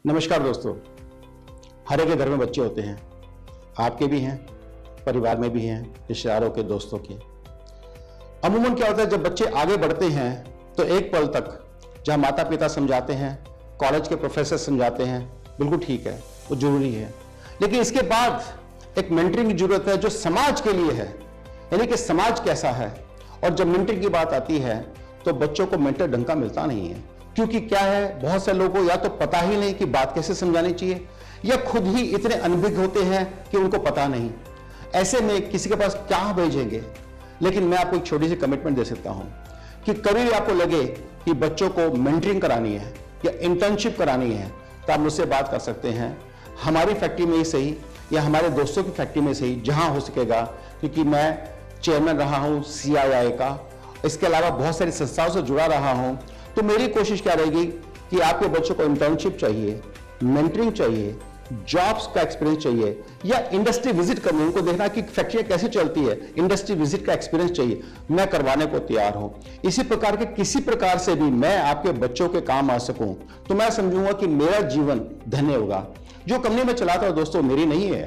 नमस्कार दोस्तों। हर एक के घर में बच्चे होते हैं, आपके भी हैं, परिवार में भी हैं, रिश्तेदारों के, दोस्तों के। अमूमन क्या होता है, जब बच्चे आगे बढ़ते हैं तो एक पल तक जहां माता पिता समझाते हैं, कॉलेज के प्रोफेसर समझाते हैं, बिल्कुल ठीक है, वो जरूरी है। लेकिन इसके बाद एक मेंटरिंग की जरूरत है जो समाज के लिए है, यानी कि समाज कैसा है। और जब मेंटरिंग की बात आती है तो बच्चों को मेंटर ढंग का मिलता नहीं है, क्योंकि क्या है, बहुत से लोगों को या तो पता ही नहीं कि बात कैसे समझानी चाहिए, या खुद ही इतने अनभिज्ञ होते हैं कि उनको पता नहीं। ऐसे में किसी के पास क्या भेजेंगे। लेकिन मैं आपको एक छोटी सी कमिटमेंट दे सकता हूं कि कभी भी आपको लगे कि बच्चों को मेंटरिंग करानी है या इंटर्नशिप करानी है तो आप मुझसे बात कर सकते हैं, हमारी फैक्ट्री में ही सही या हमारे दोस्तों की फैक्ट्री में सही, जहां हो सकेगा। क्योंकि मैं चेयरमैन रहा हूं CII का, इसके अलावा बहुत सारी संस्थाओं से जुड़ा रहा हूं। तो मेरी कोशिश क्या रहेगी कि आपके बच्चों को इंटर्नशिप चाहिए, मेंटरिंग चाहिए, जॉब्स का एक्सपीरियंस चाहिए, या इंडस्ट्री विजिट करनी, उनको देखना कि फैक्ट्री कैसे चलती है, इंडस्ट्री विजिट का एक्सपीरियंस चाहिए, मैं करवाने को तैयार हूं। इसी प्रकार के किसी प्रकार से भी मैं आपके बच्चों के काम आ सकूं तो मैं समझूंगा कि मेरा जीवन धन्य होगा। जो कंपनी में चलाता हूं दोस्तों, मेरी नहीं है,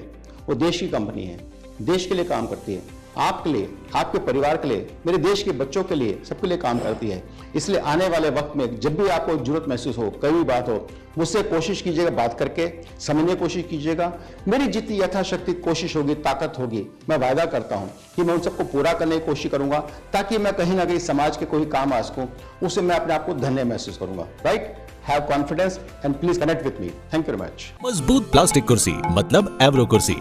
वो देश की कंपनी है, देश के लिए काम करती है, आपके लिए, आपके परिवार के लिए, मेरे देश के बच्चों के लिए, सबके लिए काम करती है। इसलिए आने वाले वक्त में जब भी आपको जरूरत महसूस हो, कोई भी बात हो, मुझसे कोशिश कीजिएगा, बात करके समझने की कोशिश कीजिएगा। मेरी जितनी यथाशक्ति कोशिश होगी, ताकत होगी, मैं वायदा करता हूं कि मैं उन सबको पूरा करने की कोशिश करूंगा, ताकि मैं कहीं ना कहीं समाज के कोई काम आ सकूं, उससे मैं अपने आप को धन्य महसूस करूंगा। Right? Have confidence and please connect with me. Thank you very much. मजबूत प्लास्टिक कुर्सी मतलब एवरो कुर्सी।